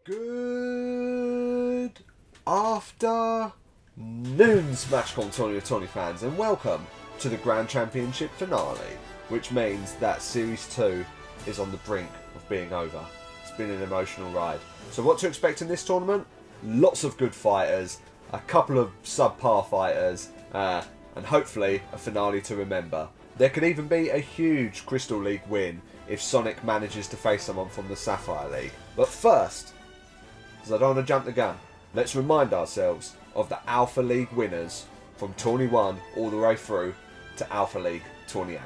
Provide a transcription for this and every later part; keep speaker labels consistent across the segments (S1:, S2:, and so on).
S1: Good afternoon, Smash Com Tourney of Tourneys fans, and welcome to the Grand Championship finale, which means that Series 2 is on the brink of being over. It's been an emotional ride. So what to expect in this tournament? Lots of good fighters, a couple of subpar fighters, and hopefully a finale to remember. There could even be a huge Crystal League win if Sonic manages to face someone from the Sapphire League. But first, because I don't want to jump the gun, let's remind ourselves of the Alpha League winners from Tourney 1 all the way through to Alpha League Tourney 8.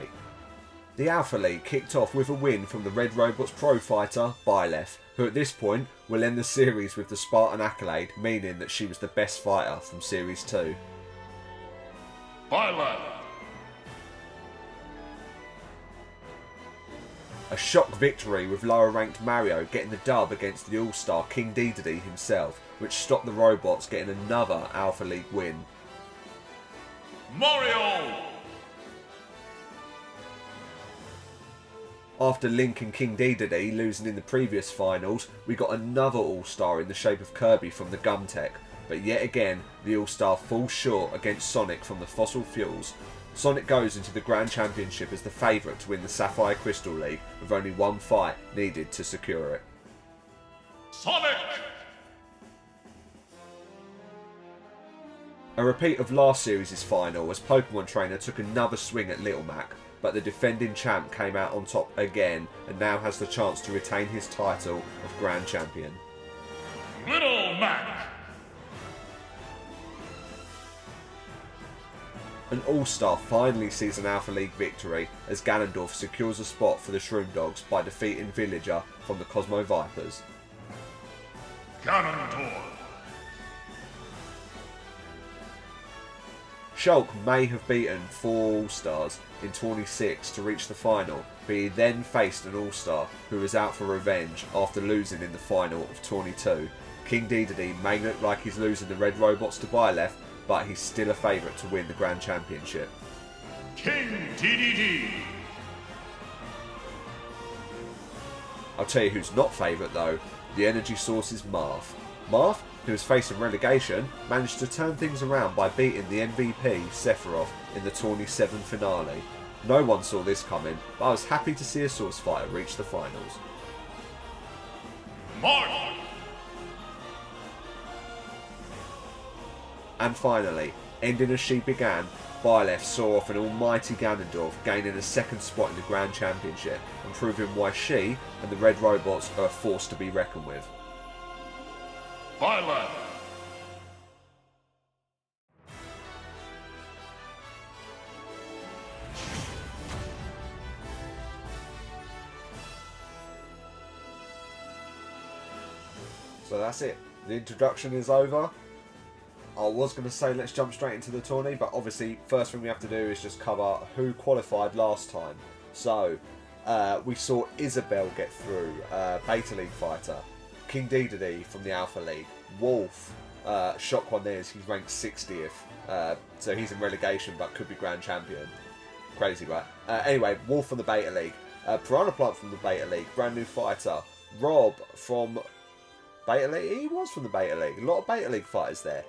S1: The Alpha League kicked off with a win from the Red Robots pro fighter, Byleth, who at this point will end the series with the Spartan Accolade, meaning that she was the best fighter from Series 2.
S2: Byleth!
S1: A shock victory with lower ranked Mario getting the dub against the All-Star King Dedede himself, which stopped the robots getting another Alpha League win.
S2: Mario!
S1: After Link and King Dedede losing in the previous finals, we got another All-Star in the shape of Kirby from the Gumtech, but yet again the All-Star falls short against Sonic from the Fossil Fuels. Sonic goes into the Grand Championship as the favourite to win the Sapphire Crystal League, with only one fight needed to secure it.
S2: Sonic!
S1: A repeat of last series' final as Pokemon Trainer took another swing at Little Mac, but the defending champ came out on top again and now has the chance to retain his title of Grand Champion.
S2: Little Mac!
S1: An All-Star finally sees an Alpha League victory as Ganondorf secures a spot for the Shroom Dogs by defeating Villager from the Cosmo Vipers.
S2: Ganondorf!
S1: Shulk may have beaten 4 All-Stars in 26 to reach the final, but he then faced an All-Star who was out for revenge after losing in the final of Tourney 2. King Dedede may look like he's losing the Red Robots to Byleth, but he's still a favourite to win the Grand Championship.
S2: King Dedede!
S1: I'll tell you who's not favourite though, the energy source is Marth. Marth, who was facing relegation, managed to turn things around by beating the MVP, Sephiroth, in the Tourney 7 finale. No one saw this coming, but I was happy to see a source fighter reach the finals.
S2: Marth!
S1: And finally, ending as she began, Byleth saw off an almighty Ganondorf, gaining a second spot in the Grand Championship and proving why she and the Red Robots are a force to be reckoned with.
S2: Byleth!
S1: So that's it. The introduction is over. I was going to say let's jump straight into the tourney, but obviously first thing we have to do is just cover who qualified last time. So we saw Isabelle get through, Beta League fighter, King Dedede from the Alpha League, Wolf, shock one there is he's ranked 60th, so he's in relegation but could be Grand Champion. Crazy, right? Anyway, Wolf from the Beta League, Piranha Plant from the Beta League, brand new fighter, Rob from Beta League, he was from the Beta League, a lot of Beta League fighters there.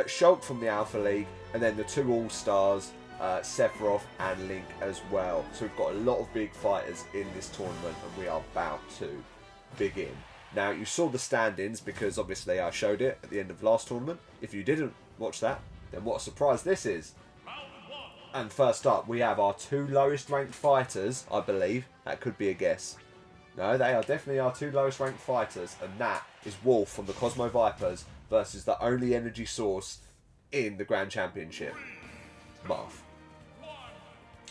S1: Shulk from the Alpha League, and then the 2 All-Stars, Sephiroth and Link as well. So we've got a lot of big fighters in this tournament, and we are about to begin. Now, you saw the standings because obviously I showed it at the end of last tournament. If you didn't watch that, then what a surprise this is. And first up, we have our 2 lowest ranked fighters, I believe. That could be a guess. No, they are definitely our 2 lowest ranked fighters, and that is Wolf from the Cosmo Vipers versus the only energy source in the Grand Championship, Marth.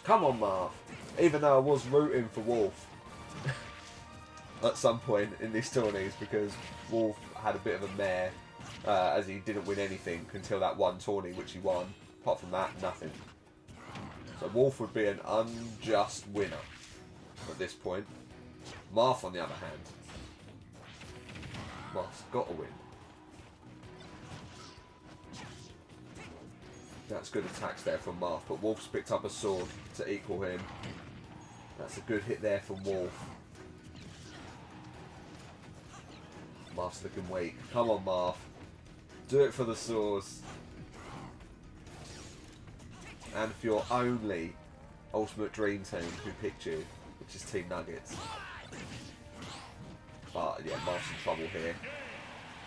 S1: Come on, Marth. Even though I was rooting for Wolf at some point in these tourneys because Wolf had a bit of a mare as he didn't win anything until that one tourney which he won. Apart from that, nothing. So Wolf would be an unjust winner at this point. Marth, on the other hand, Marth's got to win. That's good attacks there from Marth, but Wolf's picked up a sword to equal him. That's a good hit there from Wolf. Marth's looking weak. Come on, Marth. Do it for the sauce. And for your only Ultimate Dream Team who picked you, which is Team Nuggets. But yeah, Marth's in trouble here.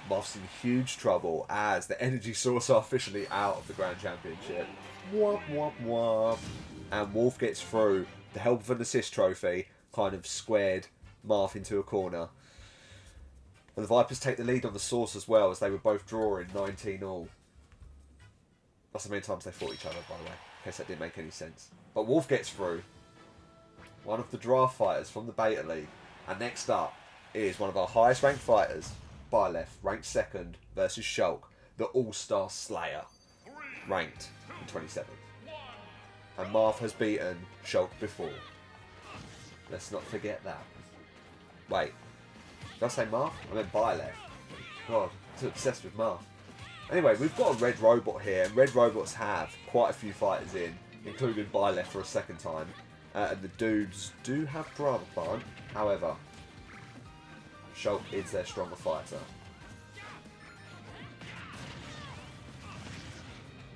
S1: Marth's in huge trouble as the energy source are officially out of the Grand Championship. Womp womp womp. And Wolf gets through. The help of an assist trophy kind of squared Marth into a corner. And the Vipers take the lead on the source as well, as they were both drawing 19 all. That's how many times they fought each other, by the way, in case that didn't make any sense. But Wolf gets through. One of the draft fighters from the Beta League. And next up is one of our highest ranked fighters, Byleth, ranked 2nd, versus Shulk, the All-Star Slayer, ranked in 27th. And Marth has beaten Shulk before. Let's not forget that. Wait, did I say Marth? I meant Byleth. God, I'm too obsessed with Marth. Anyway, we've got a Red Robot here, and Red Robots have quite a few fighters in, including Byleth for a 2nd time. And the dudes do have Piranha Plant, however, Shulk is their stronger fighter.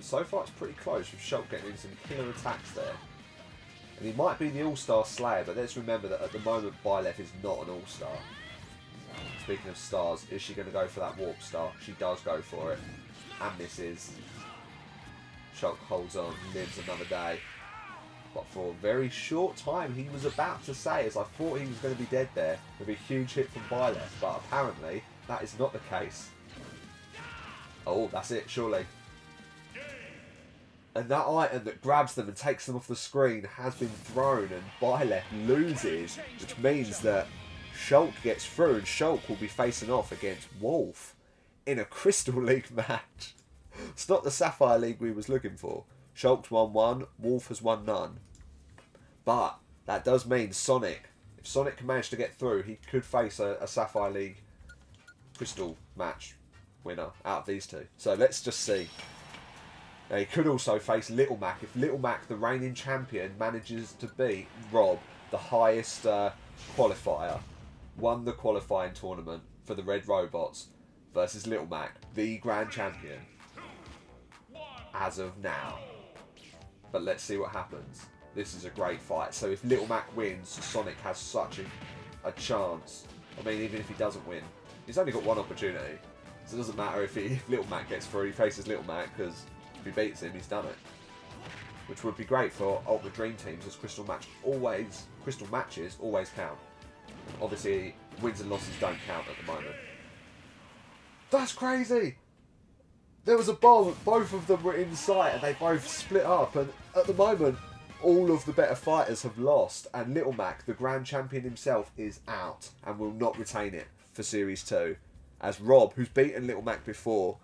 S1: So far it's pretty close, with Shulk getting in some killer attacks there. And he might be the All-Star Slayer, but let's remember that at the moment Byleth is not an All-Star. Speaking of stars, is she going to go for that Warp Star? She does go for it. And misses. Shulk holds on, lives another day. But for a very short time, he was about to say, as I thought he was going to be dead there, with a huge hit from Byleth, but apparently that is not the case. Oh, that's it, surely. And that item that grabs them and takes them off the screen has been thrown, and Byleth loses, which means that Shulk gets through, and Shulk will be facing off against Wolf in a Crystal League match. It's not the Sapphire League we was looking for. Shulk's won 1, Wolf has won none. But that does mean Sonic, if Sonic can manage to get through, he could face a Sapphire League Crystal match winner out of these two. So let's just see. Now, he could also face Little Mac. If Little Mac, the reigning champion, manages to beat Rob, the highest qualifier, won the qualifying tournament for the Red Robots, versus Little Mac, the grand champion, as of now. But let's see what happens. This is a great fight. So if Little Mac wins, Sonic has such a chance. I mean, even if he doesn't win, he's only got one opportunity. So it doesn't matter if Little Mac gets through, he faces Little Mac, because if he beats him, he's done it. Which would be great for Ultimate Dream Teams, as crystal matches always count. Obviously, wins and losses don't count at the moment. That's crazy! There was a bomb, both of them were in sight, and they both split up, and at the moment, all of the better fighters have lost, and Little Mac, the grand champion himself, is out, and will not retain it for Series 2, as Rob, who's beaten Little Mac before,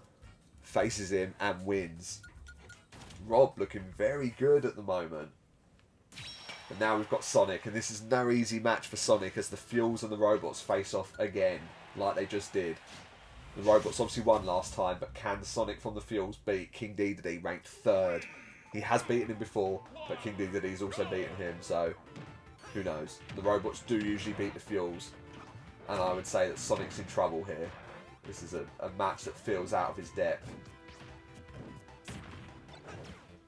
S1: faces him and wins. Rob looking very good at the moment. And now we've got Sonic, and this is no easy match for Sonic, as the Fuels and the Robots face off again, like they just did. The Robots obviously won last time, but can Sonic from the Fuels beat King Dedede, ranked 3rd? He has beaten him before, but King Dedede's also beaten him, so who knows. The Robots do usually beat the Fuels, and I would say that Sonic's in trouble here. This is a match that feels out of his depth.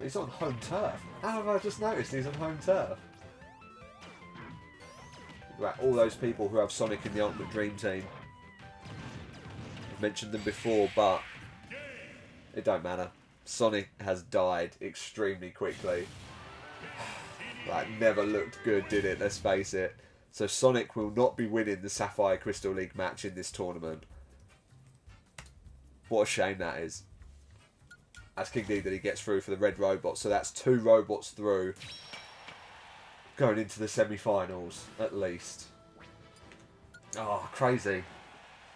S1: He's on home turf. How have I just noticed he's on home turf? Right, all those people who have Sonic in the Ultimate Dream Team. I've mentioned them before, but it don't matter. Sonic has died extremely quickly. That never looked good, did it? Let's face it. So Sonic will not be winning the Sapphire Crystal League match in this tournament. What a shame that is. As King Dedede gets through for the Red Robots. So that's 2 robots through. Going into the semi-finals, at least. Oh, crazy.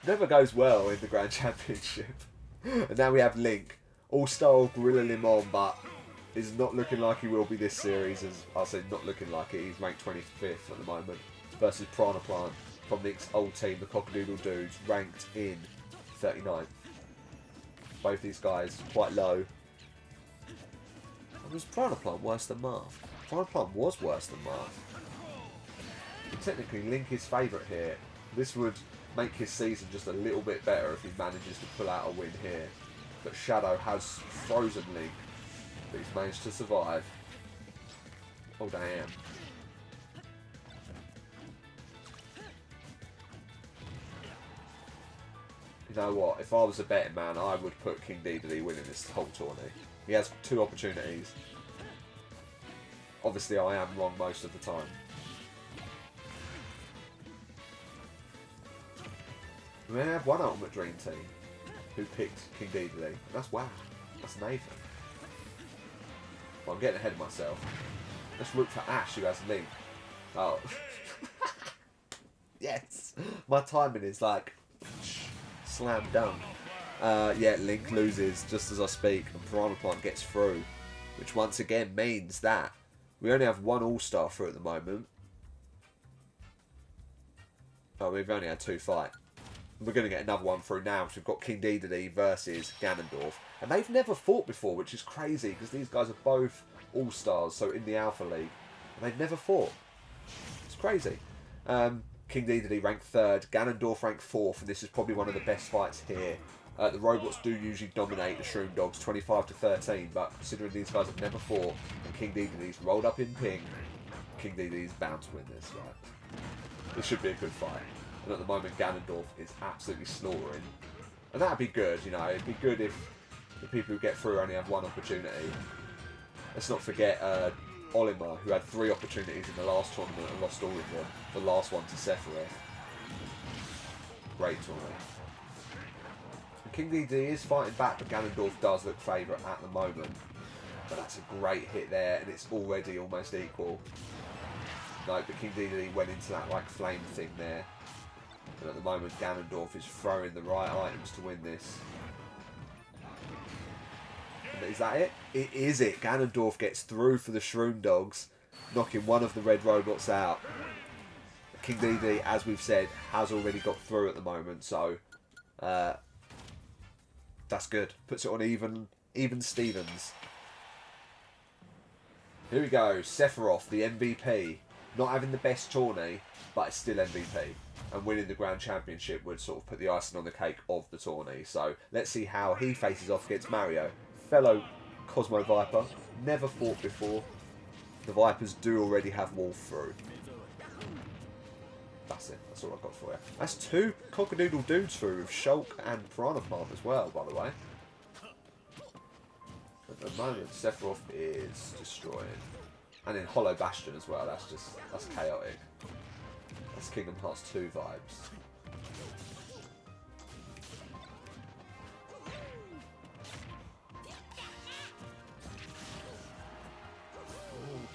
S1: Never goes well in the Grand Championship. And now we have Link. All-Star Gorilla Limon, but is not looking like he will be this series. As I'll say, not looking like it. He's ranked 25th at the moment. Versus Piranha Plant from the old team, the Cockadoodle Dudes, ranked in 39th. Both these guys quite low. Was Piranha Plant worse than Marth? Piranha Plant was worse than Marth. Technically, Link is favourite here. This would make his season just a little bit better if he manages to pull out a win here. But Shadow has frozen Link, but he's managed to survive. Oh damn. You know what, if I was a betting man, I would put King Dedede winning this whole tourney. He has 2 opportunities. Obviously I am wrong most of the time. We only have one Ultimate Dream Team who picked King Dedede, and that's wow. That's Nathan. Well, I'm getting ahead of myself. Let's root for Ash, who has Link. Oh. Yes! My timing is like slam dunk. Yeah, Link loses just as I speak, and Piranha Plant gets through. Which once again means that we only have 1 All-Star through at the moment. Oh, we've only had 2 fight. We're going to get another one through now, because we've got King Dedede versus Ganondorf. And they've never fought before, which is crazy, because these guys are both All-Stars, so in the Alpha League. And they've never fought. It's crazy. King Dedede ranked 3rd, Ganondorf ranked 4th, and this is probably one of the best fights here. The robots do usually dominate the Shroom Dogs 25-13, but considering these guys have never fought, and King Dedede's rolled up in ping, King Dedede's bound to win this, right? This should be a good fight. And at the moment, Ganondorf is absolutely slaughtering. And that'd be good, you know, it'd be good if the people who get through only have 1 opportunity. Let's not forget Olimar, who had 3 opportunities in the last tournament and lost all of them. The last one to Sephiroth. Great tournament. King Dedede is fighting back, but Ganondorf does look favourite at the moment. But that's a great hit there, and it's already almost equal. No, but King Dedede went into that like flame thing there. And at the moment, Ganondorf is throwing the right items to win this. And is that it? It is it. Ganondorf gets through for the Shroom Dogs, knocking one of the red robots out. King Dedede, as we've said, has already got through at the moment, so that's good. Puts it on even Stevens. Here we go. Sephiroth, the MVP. Not having the best tourney, but it's still MVP. And winning the Grand Championship would sort of put the icing on the cake of the tourney. So let's see how he faces off against Mario. Fellow Cosmo Viper. Never fought before. The Vipers do already have Wolf through. That's it. That's all I've got for you. That's 2 Cockadoodle Dudes through with Shulk and Piranha Plant as well, by the way. At the moment, Sephiroth is destroying. And in Hollow Bastion as well. That's chaotic. That's Kingdom Hearts 2 vibes.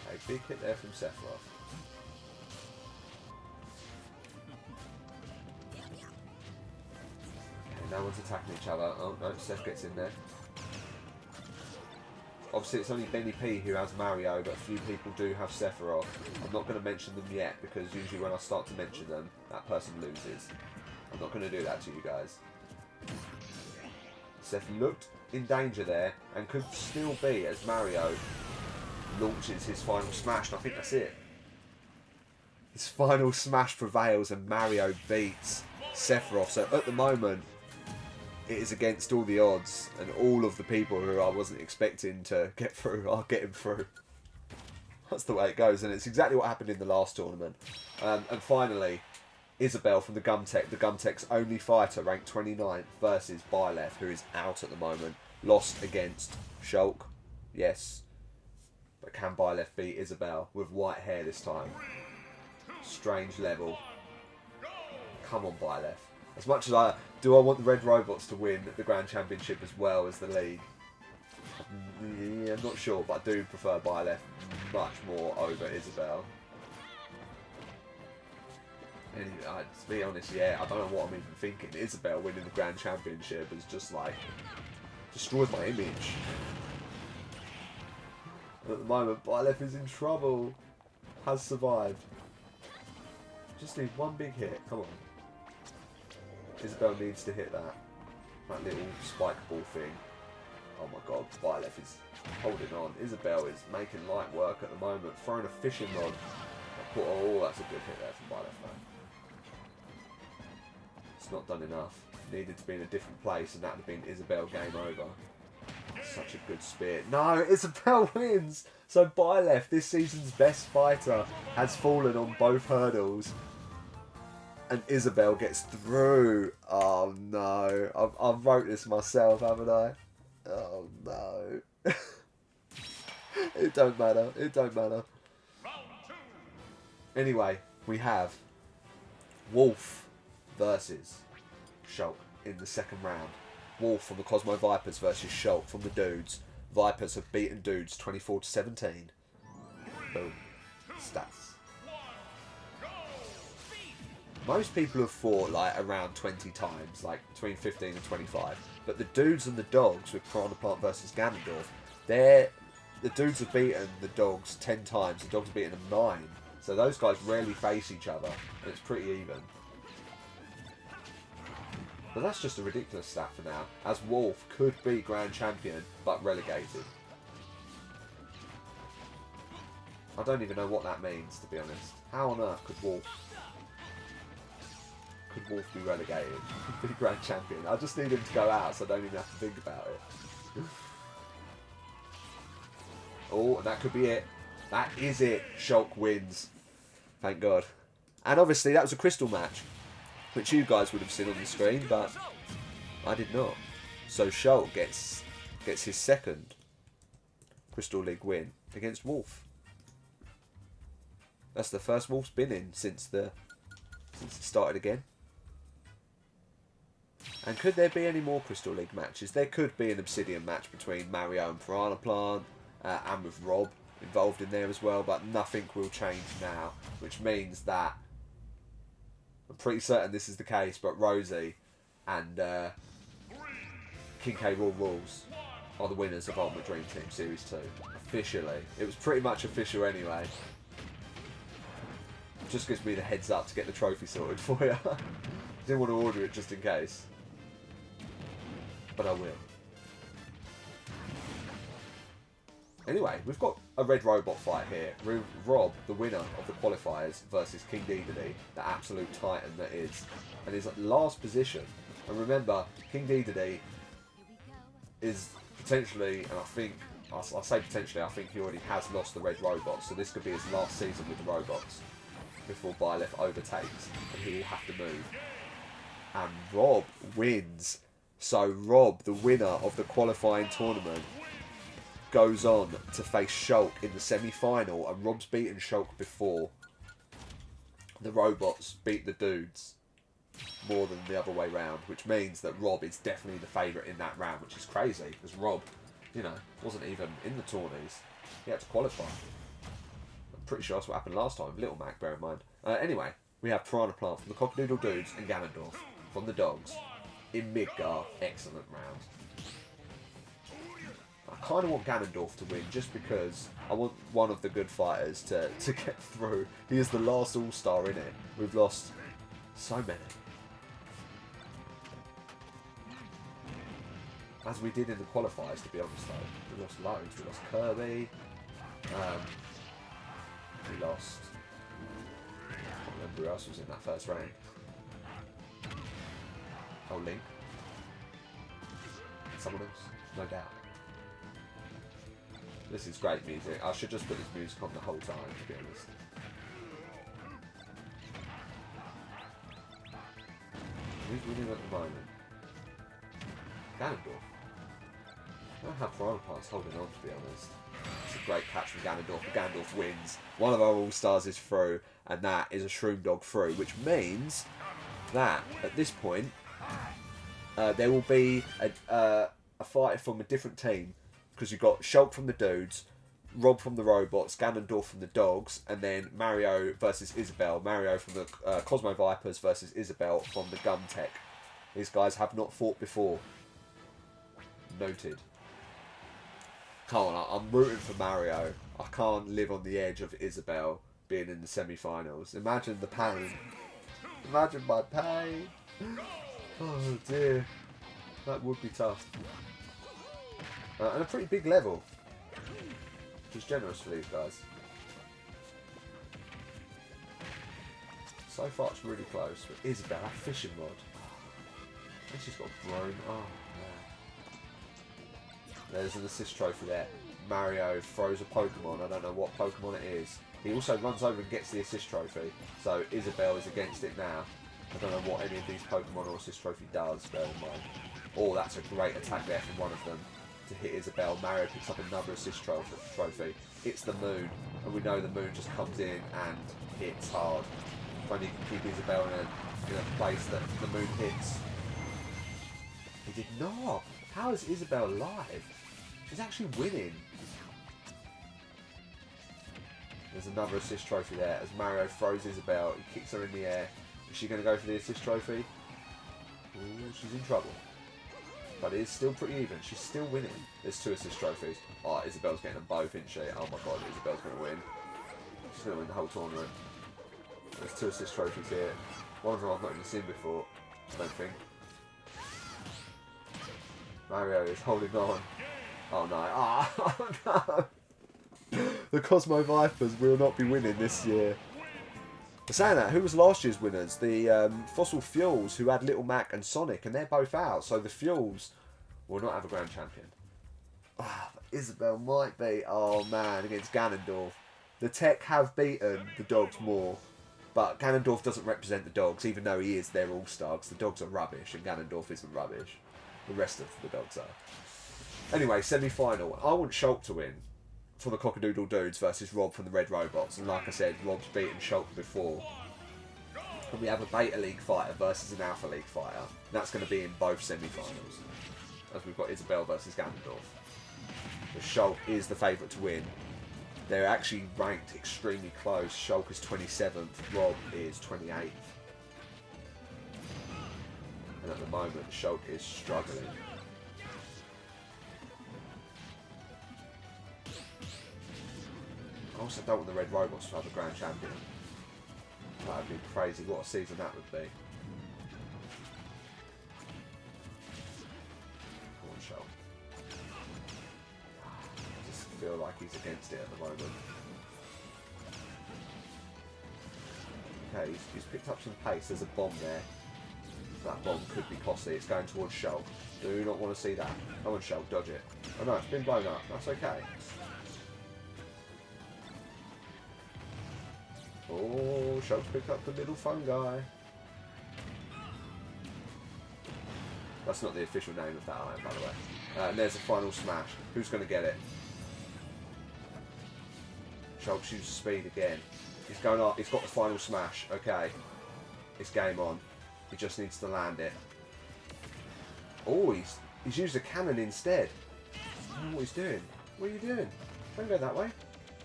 S1: Okay, big hit there from Sephiroth. No one's attacking each other. Oh no, Seth gets in there. Obviously it's only Benny P who has Mario, but a few people do have Sephiroth. I'm not going to mention them yet, because usually when I start to mention them, that person loses. I'm not going to do that to you guys. Seth looked in danger there, and could still be, as Mario launches his final smash, and I think that's it. His final smash prevails, and Mario beats Sephiroth. So at the moment, it is against all the odds, and all of the people who I wasn't expecting to get through are getting through. That's the way it goes, and it's exactly what happened in the last tournament. And finally, Isabelle from the Gumtech's only fighter, ranked 29th, versus Byleth, who is out at the moment. Lost against Shulk, yes. But can Byleth beat Isabelle with white hair this time? Strange level. Come on, Byleth. As much as I want the Red Robots to win the Grand Championship as well as the league. Yeah, I'm not sure, but I do prefer Byleth much more over Isabelle. And to be honest, yeah, I don't know what I'm even thinking. Isabelle winning the Grand Championship is just like destroyed my image. And at the moment, Byleth is in trouble. Has survived. Just need one big hit. Come on. Isabelle needs to hit that little spike ball thing. Oh my god, Byleth is holding on. Isabelle is making light work at the moment. Throwing a fishing rod. Oh, that's a good hit there from Byleth, though. It's not done enough. Needed to be in a different place, and that would have been Isabel game over. Such a good spear. No, Isabel wins! So Byleth, this season's best fighter, has fallen on both hurdles. And Isabel gets through. Oh no. I wrote this myself, haven't I? Oh no. It don't matter. It don't matter. Anyway, we have Wolf versus Shulk in the second round. Wolf from the Cosmo Vipers versus Shulk from the Dudes. Vipers have beaten Dudes 24-17. Boom. Stats. Most people have fought like around 20 times, like between 15 and 25. But the Dudes and the Dogs with Piranha Plant versus Ganondorf, the Dudes have beaten the Dogs 10 times, the Dogs have beaten them 9. So those guys rarely face each other, and it's pretty even. But that's just a ridiculous stat for now, as Wolf could be Grand Champion, but relegated. I don't even know what that means, to be honest. How on earth could Wolf be relegated? Be Grand Champion? I just need him to go out, so I don't even have to think about it. Oh, and that could be it. That is it. Shulk wins. Thank God. And obviously that was a crystal match, which you guys would have seen on the screen, but I did not. So Shulk gets his second Crystal League win against Wolf. That's the first Wolf's been in since it started again. And could there be any more Crystal League matches? There could be an Obsidian match between Mario and Piranha Plant, and with Rob involved in there as well, but nothing will change now, which means that I'm pretty certain this is the case, but Rosie and King K. Raw Rules are the winners of Ultimate Dream Team Series 2. Officially. It was pretty much official anyway. Just gives me the heads up to get the trophy sorted for you. Didn't want to order it just in case. But I will. Anyway, we've got a Red Robot fight here. Rob, the winner of the qualifiers, versus King Dedede, the absolute titan that is. And is at last position. And remember, King Dedede is potentially, and I say potentially, I think he already has lost the Red Robot. So this could be his last season with the robots before Byleth overtakes. And he will have to move. And Rob wins. So Rob, the winner of the qualifying tournament, goes on to face Shulk in the semi-final, and Rob's beaten Shulk before. The robots beat the Dudes more than the other way round, which means that Rob is definitely the favourite in that round, which is crazy, because Rob, you know, wasn't even in the tourneys. He had to qualify. I'm pretty sure that's what happened last time with Little Mac, bear in mind. Anyway, we have Piranha Plant from the Cockadoodle Dudes and Ganondorf from the Dogs in Midgar. Excellent round. I kind of want Ganondorf to win just because I want one of the good fighters to get through. He is the last all-star in it. We've lost so many. As we did in the qualifiers, to be honest though. We lost loads. We lost Kirby. We lost... I can't remember who else was in that first round. Oh, Link. Someone else? No doubt. This is great music. I should just put this music on the whole time, to be honest. Who's winning at the moment? Ganondorf. I don't know how Piranha Plant's holding on, to be honest. It's a great catch from Ganondorf. Ganondorf wins. One of our All-Stars is through, and that is a Shroom Dog through, which means that, at this point, there will be a fighter from a different team, because you've got Shulk from the Dudes, Rob from the Robots, Ganondorf from the Dogs, and then Mario versus Isabel. Mario from the Cosmo Vipers versus Isabel from the Gum Tech. These guys have not fought before. Noted. Come on, I'm rooting for Mario. I can't live on the edge of Isabel being in the semi-finals. Imagine the pain. Imagine my pain. Oh dear. That would be tough. And a pretty big level. Which is generous for these guys. So far it's really close. But Isabel, that fishing rod. And she's got a broom. Oh, man. There's an assist trophy there. Mario throws a Pokemon. I don't know what Pokemon it is. He also runs over and gets the assist trophy. So Isabelle is against it now. I don't know what any of these Pokemon or assist trophy does, bear in mind. Oh, that's a great attack there from one of them to hit Isabelle. Mario picks up another assist trophy. It's the moon, and we know the moon just comes in and hits hard. If only you can keep Isabelle in a place that the moon hits. He did not. How is Isabelle alive? She's actually winning. There's another assist trophy there as Mario throws Isabelle. He kicks her in the air. Is she going to go for the assist trophy? Ooh, she's in trouble. But it is still pretty even. She's still winning. There's 2 assist trophies. Oh, Isabelle's getting them both, isn't she? Oh my god, Isabelle's going to win. She's going to win the whole tournament. There's 2 assist trophies here. One of them I've not even seen before, I don't think. Mario is holding on. Oh no. Oh no. The Cosmo Vipers will not be winning this year. Saying that, who was last year's winners? The Fossil Fuels, who had Little Mac and Sonic, and they're both out. So the Fuels will not have a grand champion. Ah, but Isabelle might be. Oh man, against Ganondorf. The Tech have beaten the dogs more, but Ganondorf doesn't represent the dogs, even though he is their all-star, because the dogs are rubbish, and Ganondorf isn't rubbish. The rest of the dogs are. Anyway, semi-final. I want Shulk to win for the Cockadoodle Dudes versus Rob from the Red Robots. And like I said, Rob's beaten Shulk before. And we have a Beta League fighter versus an Alpha League fighter. And that's going to be in both semi-finals. As we've got Isabelle versus Ganondorf. But Shulk is the favourite to win. They're actually ranked extremely close. Shulk is 27th, Rob is 28th. And at the moment, Shulk is struggling. I also don't want the Red Robots to have a grand champion. That would be crazy. What a season that would be. Come on, Shulk. I just feel like he's against it at the moment. Okay, he's picked up some pace. There's a bomb there. That bomb could be costly. It's going towards Shulk. Do not want to see that. Come on, Shulk, dodge it. Oh no, it's been blown up. That's okay. Oh, Shulk's picked up the little fungi. That's not the official name of that iron, by the way. And there's a final smash. Who's going to get it? Shulk shoots speed again. He's going up. He's got the final smash. Okay. It's game on. He just needs to land it. Oh, he's used a cannon instead. I don't know what he's doing. What are you doing? Don't go that way.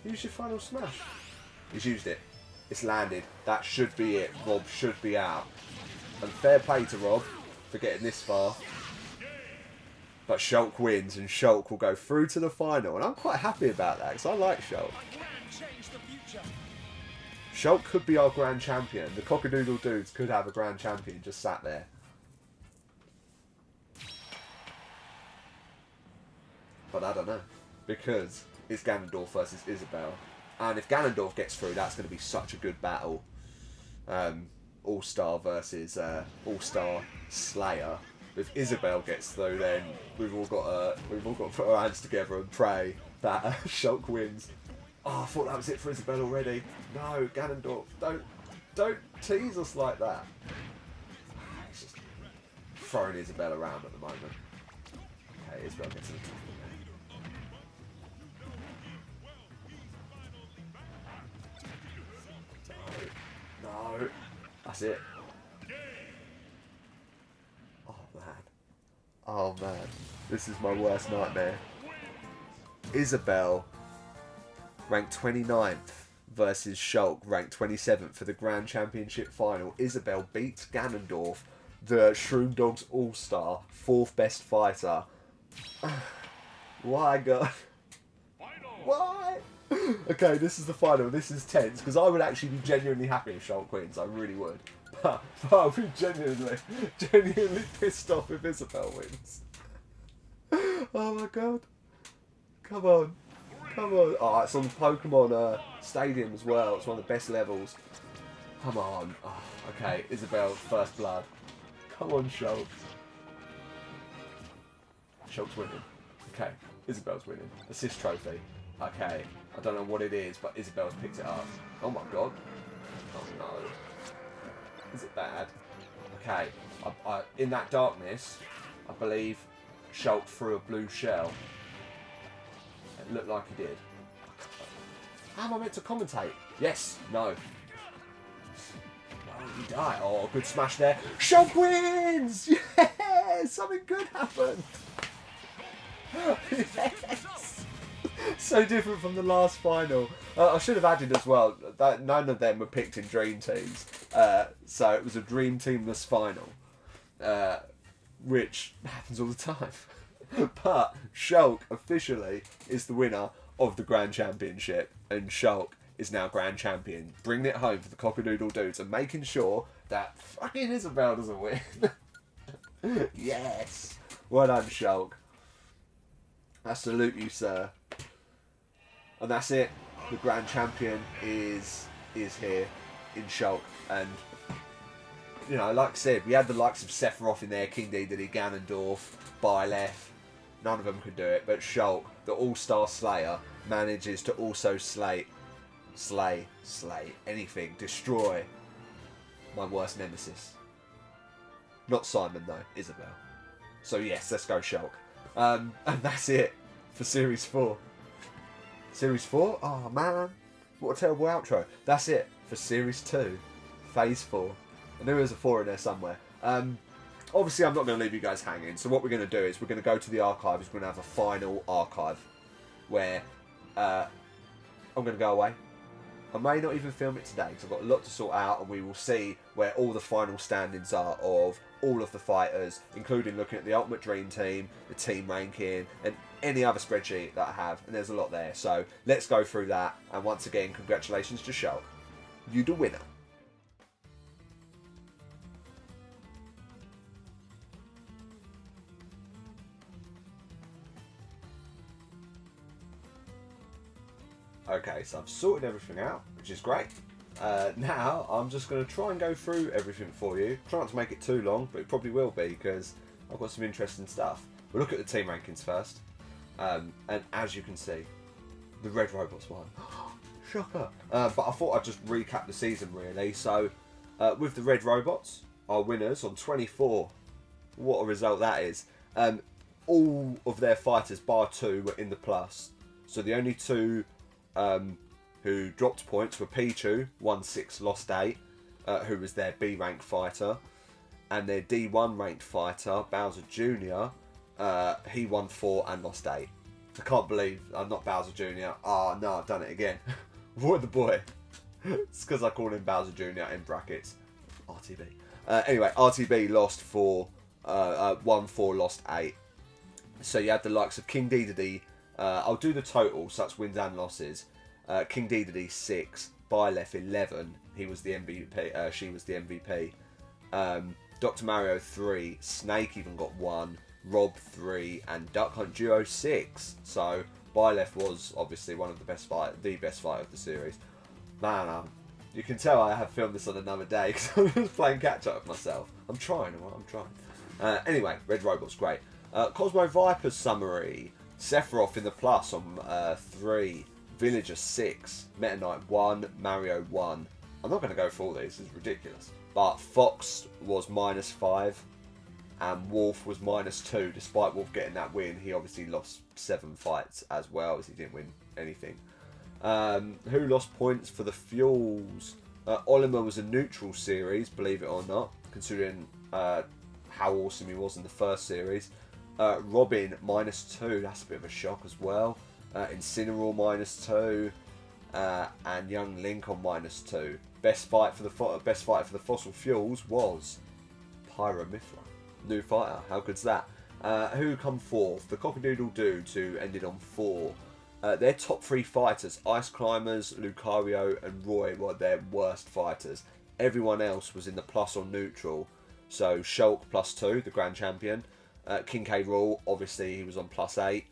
S1: Use your final smash. He's used it. It's landed. That should be it. Rob should be out. And fair play to Rob for getting this far. But Shulk wins, and Shulk will go through to the final. And I'm quite happy about that, because I like Shulk. Shulk could be our grand champion. The Cockadoodle Dudes could have a grand champion just sat there. But I don't know. Because it's Ganondorf versus Isabelle. And if Ganondorf gets through, that's going to be such a good battle. All-Star versus All-Star Slayer. If Isabelle gets through, then we've all got to put our hands together and pray that Shulk wins. Oh, I thought that was it for Isabelle already. No, Ganondorf, don't tease us like that. It's just throwing Isabelle around at the moment. Okay, Isabelle gets in the top. No, that's it. Oh man. Oh man. This is my worst nightmare. Isabelle, ranked 29th, versus Shulk, ranked 27th for the Grand Championship final. Isabelle beats Ganondorf, the Shroom Dogs All-Star, 4th best fighter. Why, God? Why? Okay, this is the final. This is tense, because I would actually be genuinely happy if Shulk wins. I really would. But I would be genuinely pissed off if Isabelle wins. Oh my god. Come on. Come on. Oh, it's on the Pokemon Stadium as well. It's one of the best levels. Come on. Oh, okay, Isabelle, first blood. Come on, Shulk. Shulk's winning. Okay, Isabel's winning. Assist trophy. Okay, I don't know what it is, but Isabel's picked it up. Oh my god. Oh no. Is it bad? Okay, in that darkness, I believe Shulk threw a blue shell. It looked like he did. How am I meant to commentate? Yes, no. Oh, he died. Oh, good smash there. Shulk wins! Yes! Something good happened. Yes! So different from the last final. I should have added as well that none of them were picked in dream teams. So it was a dream teamless final. Which happens all the time. But Shulk officially is the winner of the Grand Championship, and Shulk is now Grand Champion, bringing it home for the Cockadoodle Dudes and making sure that fucking Isabel doesn't win. Yes! Well done, Shulk. I salute you, sir. And that's it. The Grand Champion is here in Shulk, and you know, like I said, we had the likes of Sephiroth in there, King Dedede, Ganondorf, Byleth. None of them could do it, but Shulk, the all-star slayer, manages to also slay, anything, destroy my worst nemesis. Not Simon though, Isabel. So yes, let's go Shulk. And that's it for Series 4. Series 4? Oh man, what a terrible outro. That's it for Series 2, Phase 4. I knew there was a 4 in there somewhere. Obviously, I'm not going to leave you guys hanging. So what we're going to do is we're going to go to the archives. We're going to have a final archive where I'm going to go away. I may not even film it today because I've got a lot to sort out, and we will see where all the final standings are of all of the fighters, including looking at the Ultimate Dream Team, the team ranking, and any other spreadsheet that I have. And there's a lot there. So let's go through that. And once again, congratulations to Shulk. You the winner. Okay, so I've sorted everything out, which is great. Now, I'm just going to try and go through everything for you. Try not to make it too long, but it probably will be, because I've got some interesting stuff. We'll look at the team rankings first. And as you can see, the Red Robots won. Shocker! But I thought I'd just recap the season, really. So, with the Red Robots, our winners on 24. What a result that is. All of their fighters, bar 2, were in the plus. So the only two who dropped points were Pichu, won 6, lost 8, who was their B rank fighter, and their D1 ranked fighter, Bowser Jr., he won 4 and lost 8. I can't believe I'm not Bowser Jr. Oh no, I've done it again. What the boy? It's because I called him Bowser Jr. in brackets. RTB. Anyway, RTB lost 4, won 4, lost 8. So you had the likes of King Dedede. I'll do the total, so that's wins and losses. King Dedede 6, Byleth 11. He was the MVP. She was the MVP. Dr. Mario 3, Snake even got 1, Rob 3, and Duck Hunt Duo 6. So Byleth was obviously one of the best fighter of the series. Man, you can tell I have filmed this on another day because I'm just playing catch up with myself. I'm trying. Anyway, Red Robot's great. Cosmo Viper's summary. Sephiroth in the plus on 3, Villager 6, Meta Knight 1, Mario 1. I'm not going to go through all these, this is ridiculous. But Fox was -5 and Wolf was -2. Despite Wolf getting that win, he obviously lost 7 fights as well, as he didn't win anything. Who lost points for the Fuels? Oliver was a neutral series, believe it or not, considering how awesome he was in the first series. Robin -2, that's a bit of a shock as well. Incineroar -2, and Young Link on -2. Best fight for the Fossil Fuels was Pyromithra, new fighter. How good's that? Who come fourth? The Cockadoodle Dudes, who ended on 4. Their top 3 fighters, Ice Climbers, Lucario, and Roy, were their worst fighters. Everyone else was in the plus or neutral. So Shulk +2, the Grand Champion. King K. Rool, obviously he was on +8.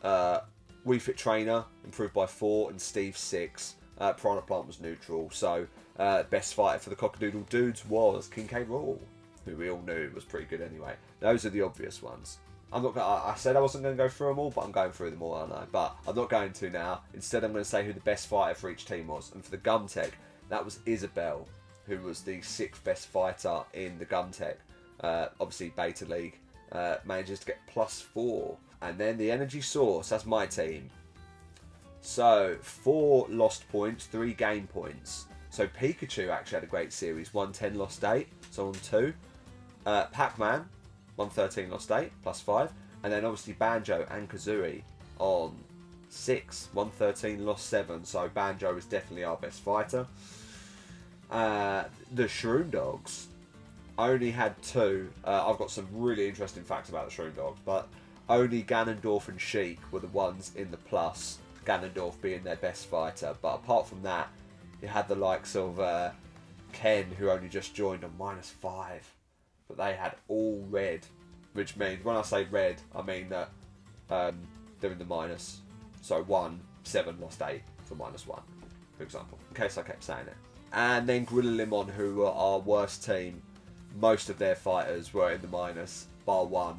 S1: Wii Fit Trainer improved by 4, and Steve 6. Piranha Plant was neutral. So best fighter for the Cockadoodle Dudes was King K. Rool, who we all knew was pretty good anyway. Those are the obvious ones. I'm not. I said I wasn't going to go through them all, but I'm going through them all, aren't I? But I'm not going to now. Instead, I'm going to say who the best fighter for each team was. And for the Gumtech, that was Isabel, who was the 6th best fighter in the Gumtech. Obviously, Beta League manages to get +4. And then the Energy Source, that's my team. So 4 lost points, 3 gain points. So Pikachu actually had a great series, 110 lost 8, so on 2. Pac-Man, 113 lost 8, +5. And then obviously Banjo and Kazooie on 6, 113 lost 7. So Banjo is definitely our best fighter. The Shroom Dogs only had 2. I've got some really interesting facts about the Shroom Dogs, but only Ganondorf and Sheik were the ones in the plus. Ganondorf being their best fighter, but apart from that, you had the likes of Ken, who only just joined on -5, but they had all red, which means when I say red, I mean that they're in the minus. So 1, 7 lost 8 for -1, for example, in case I kept saying it. And then Gorilla Limon, who were our worst team, most of their fighters were in the minus, bar 1.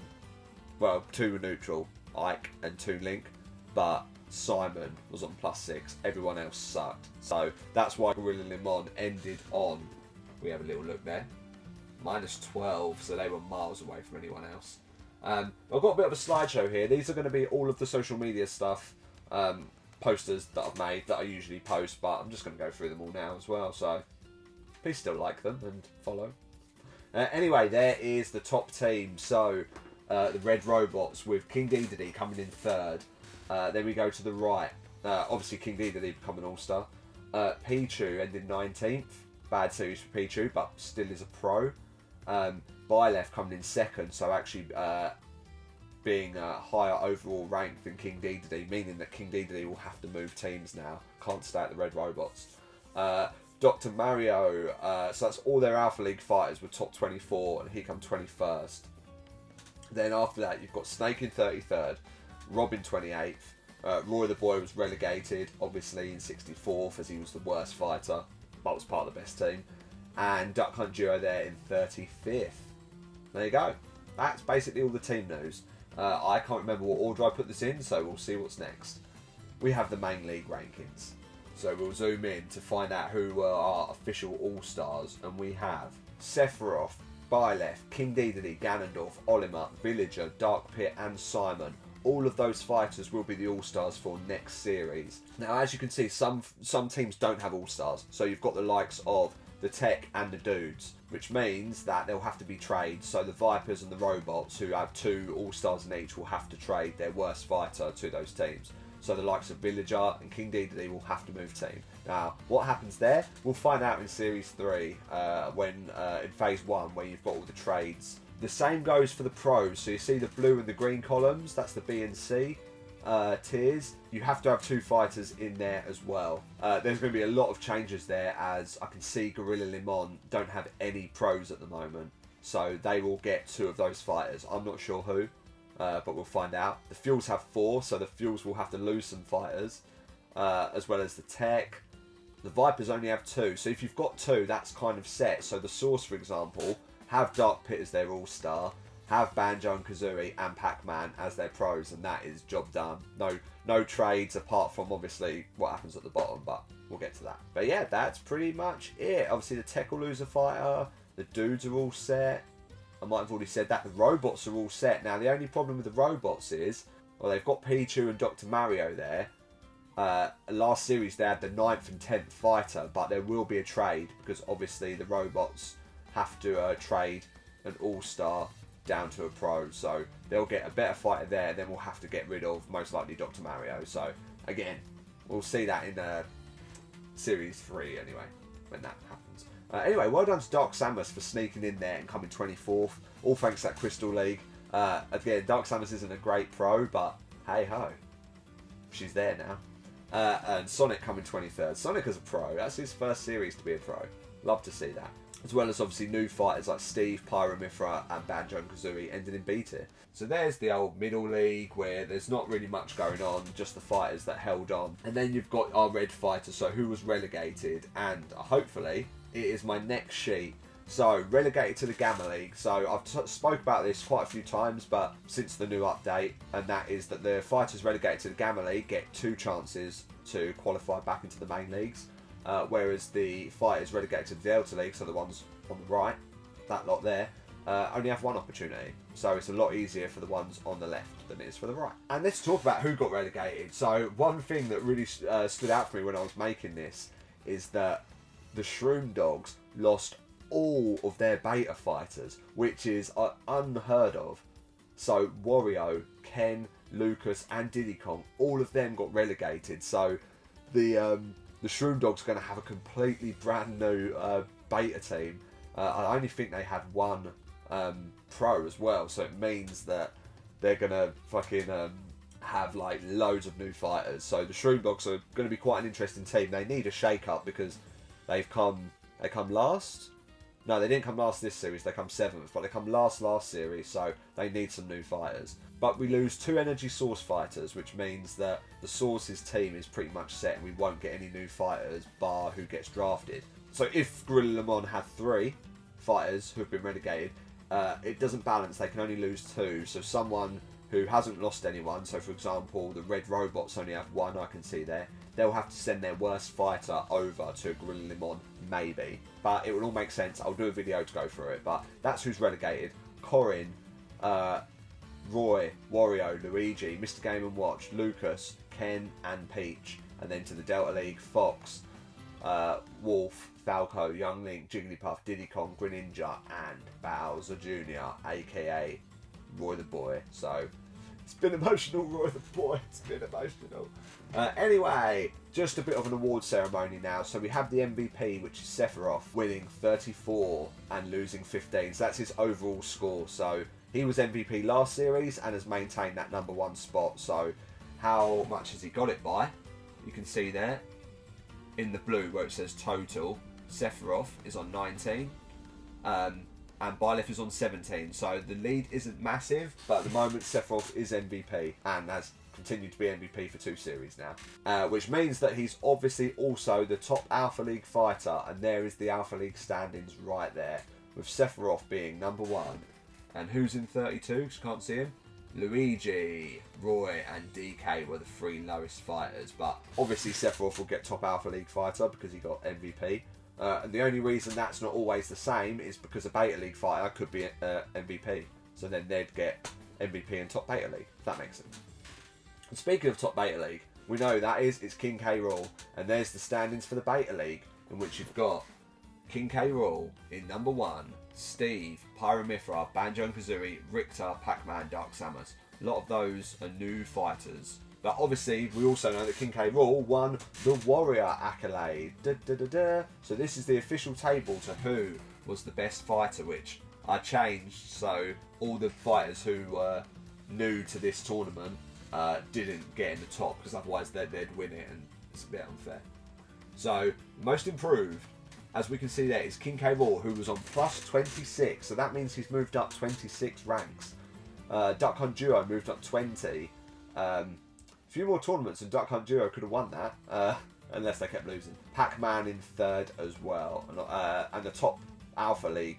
S1: Well, 2 were neutral, Ike and Toon Link, but Simon was on +6. Everyone else sucked. So that's why Gorilla Limon ended on, we have a little look there, -12. So they were miles away from anyone else. I've got a bit of a slideshow here. These are going to be all of the social media stuff, posters that I've made that I usually post, but I'm just going to go through them all now as well. So please still like them and follow. Anyway, there is the top team. So the Red Robots with King Dedede coming in 3rd. Then we go to the right. Obviously, King Dedede becoming All-Star. Pichu ended 19th. Bad series for Pichu, but still is a pro. Byleth coming in 2nd, so actually being a higher overall rank than King Dedede, meaning that King Dedede will have to move teams now. Can't stay at the Red Robots. Dr. Mario, so that's all their Alpha League fighters were top 24, and he come 21st. Then after that, you've got Snake in 33rd. Robin 28th. Roy the Boy was relegated, obviously, in 64th, as he was the worst fighter, but was part of the best team. And Duck Hunt Duo there in 35th. There you go. That's basically all the team news. I can't remember what order I put this in, so we'll see what's next. We have the main league rankings. So we'll zoom in to find out who were our official All-Stars. And we have Sephiroth, Byleth, King Dedede, Ganondorf, Olimar, Villager, Dark Pit and Simon. All of those fighters will be the All-Stars for next series. Now, as you can see, some teams don't have All-Stars. So you've got the likes of the Tech and the Dudes, which means that there'll have to be trades. So the Vipers and the Robots, who have 2 All-Stars in each, will have to trade their worst fighter to those teams. So the likes of Villager and King Dedede will have to move team. Now, what happens there? We'll find out in Series 3, when in Phase 1, where you've got all the trades. The same goes for the pros. So you see the blue and the green columns, that's the B and C tiers. You have to have 2 fighters in there as well. There's going to be a lot of changes there, as I can see Gorilla Limon don't have any pros at the moment. So they will get 2 of those fighters. I'm not sure who, but we'll find out. The Fuels have 4, so the Fuels will have to lose some fighters, as well as the Tech. The Vipers only have 2, so if you've got 2, that's kind of set. So the Source, for example, have Dark Pit as their All-Star, have Banjo and Kazooie and Pac-Man as their pros, and that is job done. No trades apart from obviously what happens at the bottom, but we'll get to that. But yeah, that's pretty much it. Obviously the Tech will lose a fighter, the Dudes are all set. I might have already said that. The Robots are all set. Now the only problem with the Robots is, well, they've got Pichu and Dr. Mario there. Last series they had the 9th and 10th fighter, but there will be a trade, because obviously the Robots have to trade an All-Star down to a pro, so they'll get a better fighter there, then we'll have to get rid of most likely Dr. Mario. So again, we'll see that in Series 3 anyway, when that happens. Anyway, well done to Dark Samus for sneaking in there and coming 24th, all thanks to that Crystal League. Again, Dark Samus isn't a great pro, but hey ho, she's there now. And Sonic coming 23rd. Sonic is a pro, that's his first series to be a pro. Love to see that. As well as obviously new fighters like Steve, Pyromithra and Banjo and Kazooie ended in B tier. So there's the old middle league where there's not really much going on, just the fighters that held on. And then you've got our red fighter, so who was relegated, and hopefully it is my next sheet. So, relegated to the Gamma League. So, I've spoke about this quite a few times, but since the new update, and that is that the fighters relegated to the Gamma League get 2 chances to qualify back into the main leagues, whereas the fighters relegated to the Delta League, so the ones on the right, that lot there, only have 1 opportunity. So, it's a lot easier for the ones on the left than it is for the right. And let's talk about who got relegated. So, one thing that really stood out for me when I was making this is that the Shroom Dogs lost all of their beta fighters, which is unheard of. So Wario, Ken, Lucas and Diddy Kong, all of them got relegated. So the Shroom Dogs are going to have a completely brand new beta team. I only think they had 1 pro as well, so it means that they're going to fucking have like loads of new fighters. So the Shroom Dogs are going to be quite an interesting team. They need a shake up because they come last. No, they didn't come last this series, they come 7th, but they come last series, so they need some new fighters. But we lose 2 Energy Source fighters, which means that the Source's team is pretty much set and we won't get any new fighters, bar who gets drafted. So if Gorilla Lemon had 3 fighters who have been relegated, it doesn't balance, they can only lose 2. So someone who hasn't lost anyone, so for example, the Red Robots only have 1, I can see there, they'll have to send their worst fighter over to Gorilla Lemon, maybe. But it will all make sense. I'll do a video to go through it. But that's who's relegated. Corin, Roy, Wario, Luigi, Mr. Game & Watch, Lucas, Ken and Peach. And then to the Delta League, Fox, Wolf, Falco, Young Link, Jigglypuff, Diddy Kong, Greninja and Bowser Jr., aka Roy the Boy. So it's been emotional, Roy the Boy. It's been emotional. Anyway, just a bit of an award ceremony now. So we have the MVP, which is Sephiroth, winning 34 and losing 15. So that's his overall score. So he was MVP last series and has maintained that #1 spot. So how much has he got it by? You can see there in the blue where it says total. Sephiroth is on 19. And Byleth is on 17, so the lead isn't massive, but at the moment Sephiroth is MVP and has continued to be MVP for 2 series now, which means that he's obviously also the top Alpha League fighter, and there is the Alpha League standings right there, with Sephiroth being #1. And who's in 32? Because you can't see him. Luigi, Roy and DK were the 3 lowest fighters, but obviously Sephiroth will get top Alpha League fighter because he got MVP. And the only reason that's not always the same is because a Beta League fighter could be MVP. So then they'd get MVP in top Beta League, if that makes sense. And speaking of top Beta League, we know it's King K. Rool. And there's the standings for the Beta League, in which you've got King K. Rool in #1, Steve, Pyromithra, Banjo and Kazooie, Richter, Pac-Man, Dark Samus. A lot of those are new fighters. But obviously, we also know that King K. Rool won the Warrior Accolade. So this is the official table to who was the best fighter, which I changed so all the fighters who were new to this tournament didn't get in the top, because otherwise they'd win it and it's a bit unfair. So, most improved, as we can see there, is King K. Rool, who was on plus 26. So that means he's moved up 26 ranks. Duck Hunt Duo moved up 20. Few more tournaments and Duck Hunt Duo could have won that, unless they kept losing. Pac-Man in 3rd as well, and the top Alpha League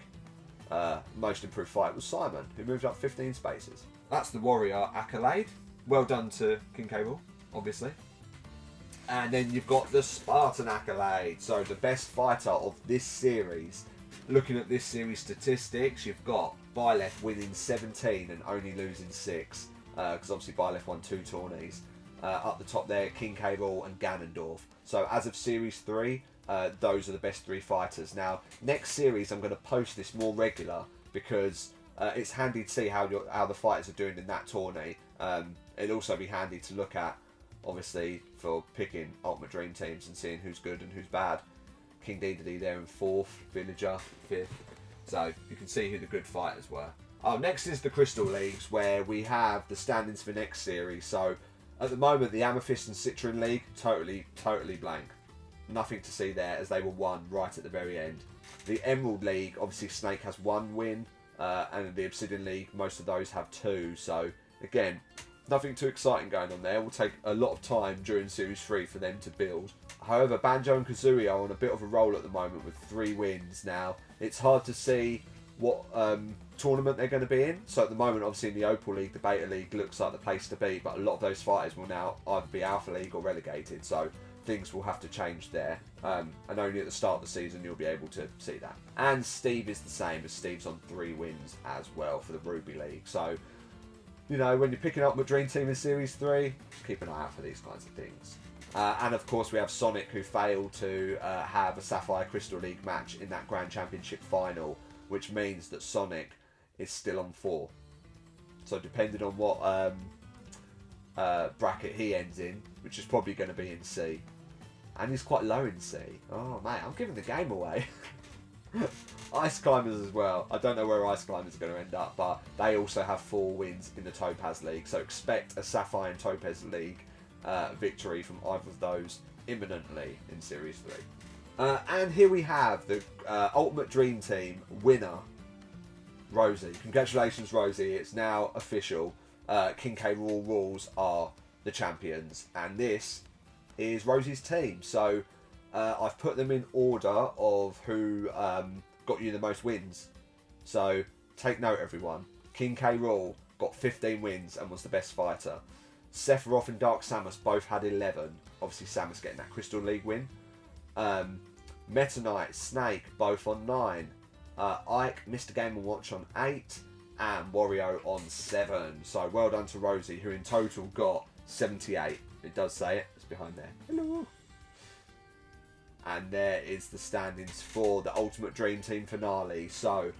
S1: most improved fight was Simon, who moved up 15 spaces. That's the Warrior Accolade. Well done to King K. Rool, obviously. And then you've got the Spartan Accolade, so the best fighter of this series. Looking at this series statistics, you've got Byleth winning 17 and only losing 6, because obviously Byleth won 2 tourneys. Up the top there, King K. Rool and Ganondorf. So as of Series 3, those are the best 3 fighters. Now, next series I'm going to post this more regular, because it's handy to see how the fighters are doing in that tourney. It'll also be handy to look at, obviously, for picking Ultimate Dream teams and seeing who's good and who's bad. King Dedede there in 4th, Villager 5th. So you can see who the good fighters were. Next is the Crystal Leagues, where we have the standings for next series. So at the moment, the Amethyst and Citroen League, totally blank. Nothing to see there, as they were won right at the very end. The Emerald League, obviously Snake has 1 win, and the Obsidian League, most of those have 2. So again, nothing too exciting going on there. It will take a lot of time during Series 3 for them to build. However, Banjo and Kazooie are on a bit of a roll at the moment with 3 wins now. It's hard to see what tournament they're going to be in. So at the moment, obviously in the Opal League, the Beta League looks like the place to be, but a lot of those fighters will now either be Alpha League or relegated, so things will have to change there. And only at the start of the season you'll be able to see that. And Steve is the same, as Steve's on 3 wins as well for the Ruby League. So, you know, when you're picking up my Dream Team in Series 3, keep an eye out for these kinds of things. And of course we have Sonic, who failed to have a Sapphire Crystal League match in that Grand Championship final, which means that Sonic is still on 4. So depending on what bracket he ends in, which is probably going to be in C, and he's quite low in C. Oh mate, I'm giving the game away. Ice Climbers as well. I don't know where Ice Climbers are going to end up, but they also have 4 wins in the Topaz League, so expect a Sapphire and Topaz League victory from either of those imminently in Series 3. And here we have the Ultimate Dream Team winner, Rosie. Congratulations, Rosie. It's now official. King K. Rool Rules are the champions, and this is Rosie's team. So I've put them in order of who got you the most wins. So take note, everyone. King K. Rool got 15 wins and was the best fighter. Sephiroth and Dark Samus both had 11. Obviously Samus getting that Crystal League win. Meta Knight, Snake both on 9. Ike, Mr. Game & Watch on 8. And Wario on 7. So well done to Rosie, who in total got 78. It does say it. It's behind there. Hello. And there is the standings for the Ultimate Dream Team finale. So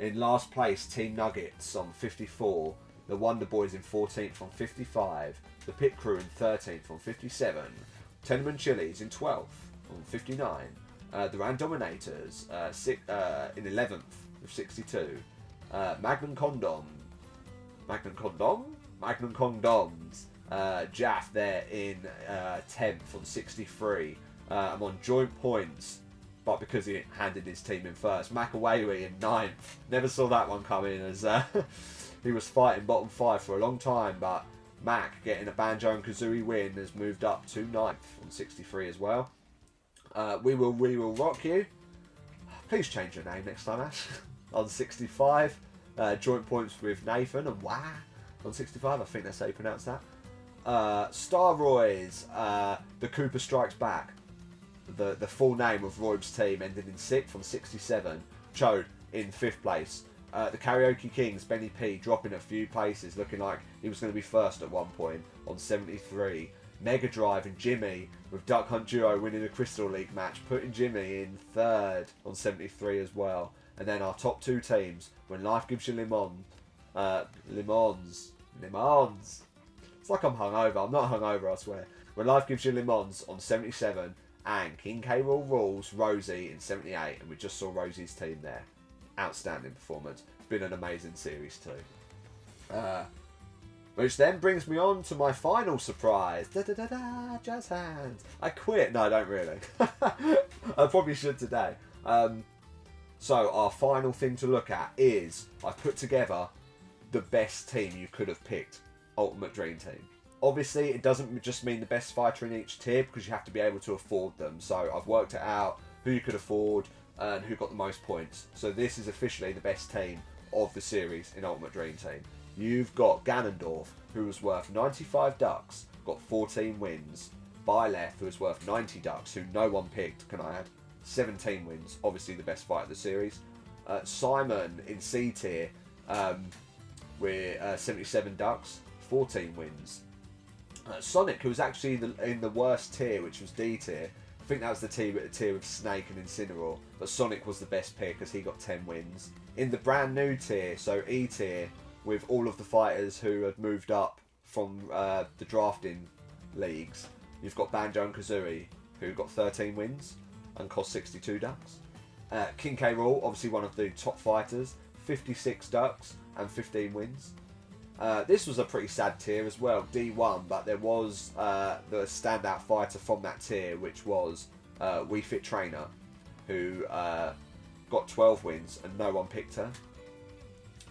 S1: in last place, Team Nuggets on 54. The Wonder Boys in 14th on 55. The Pit Crew in 13th on 57. Tenement Chili's in 12th on 59. The Randominators in 11th with 62. Magnum Condoms. Jaff there in 10th on 63. I'm on joint points, but because he handed his team in first. Makawewe in 9th. Never saw that one coming, as he was fighting bottom 5 for a long time, but Mac, getting a Banjo and Kazooie win, has moved up to 9th on 63 as well. We will rock you. Please change your name next time, Ash. On 65. Joint points with Nathan and Wah on 65. I think that's how you pronounce that. Starroys, the Cooper Strikes Back. The full name of Royb's team ended in 6th on 67. Chode in 5th place. The Karaoke Kings, Benny P, dropping a few places, looking like he was going to be first at one point on 73. Mega Drive and Jimmy with Duck Hunt Duo winning a Crystal League match, putting Jimmy in 3rd on 73 as well. And then our top 2 teams, When Life Gives You Lemons. It's like I'm hungover. I'm not hungover, I swear. When Life Gives You Lemons on 77, and King K. Rool Rules, Rosie in 78, and we just saw Rosie's team there. Outstanding performance. It's been an amazing series too. Which then brings me on to my final surprise. Jazz hands. I quit. No, I don't really. I probably should today. So our final thing to look at is I've put together the best team you could have picked. Ultimate Dream Team. Obviously, it doesn't just mean the best fighter in each tier, because you have to be able to afford them. So I've worked it out, who you could afford and who got the most points. So this is officially the best team of the series in Ultimate Dream Team. You've got Ganondorf, who was worth 95 ducks, got 14 wins. Byleth, who was worth 90 ducks, who no one picked, can I add, 17 wins. Obviously the best fighter of the series. Simon in C tier with 77 ducks, 14 wins. Sonic, who was actually in the worst tier, which was D tier. I think that was the tier with Snake and Incineroar, but Sonic was the best pick because he got 10 wins. In the brand new tier, so E tier, with all of the fighters who had moved up from the drafting leagues, you've got Banjo and Kazooie, who got 13 wins and cost 62 ducks. King K. Rool, obviously one of the top fighters, 56 ducks and 15 wins. This was a pretty sad tier as well, D1, but there was the standout fighter from that tier, which was Wii Fit Trainer, who got 12 wins and no one picked her.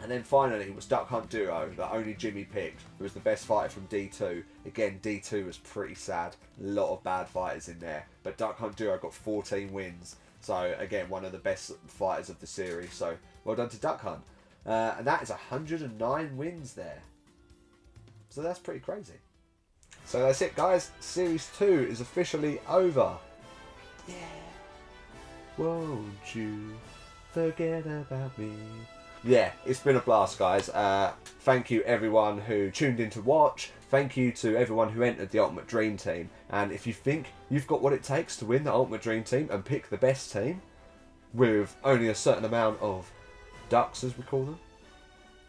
S1: And then finally was Duck Hunt Duo, that only Jimmy picked, who was the best fighter from D2. Again, D2 was pretty sad, a lot of bad fighters in there, but Duck Hunt Duo got 14 wins. So again, one of the best fighters of the series. So well done to Duck Hunt. And that is 109 wins there. So that's pretty crazy. So that's it, guys. Series 2 is officially over. Yeah. Won't you forget about me? Yeah, it's been a blast, guys. Thank you everyone who tuned in to watch. Thank you to everyone who entered the Ultimate Dream Team. And if you think you've got what it takes to win the Ultimate Dream Team and pick the best team, with only a certain amount of ducks, as we call them,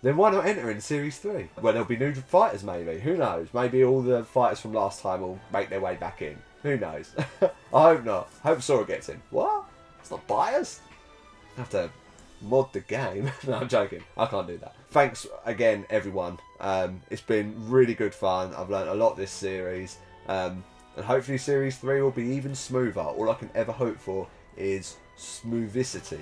S1: then why not enter in Series 3? Where there'll be new fighters, maybe. Who knows? Maybe all the fighters from last time will make their way back in. Who knows? I hope not. Hope Sora gets in. What? It's not biased? I have to mod the game. No, I'm joking. I can't do that. Thanks again, everyone. It's been really good fun. I've learned a lot this series. And hopefully Series 3 will be even smoother. All I can ever hope for is smoothicity.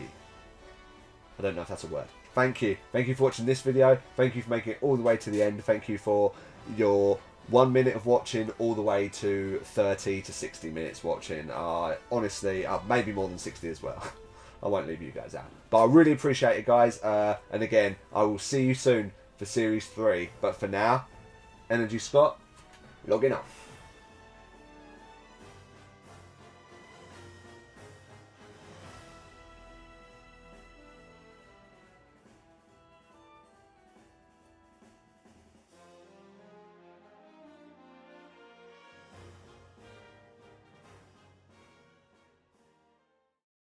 S1: I don't know if that's a word. Thank you. Thank you for watching this video. Thank you for making it all the way to the end. Thank you for your 1 minute of watching all the way to 30 to 60 minutes watching. Honestly, maybe more than 60 as well. I won't leave you guys out. But I really appreciate it, guys. And again, I will see you soon for Series 3. But for now, Energy Scott, logging off.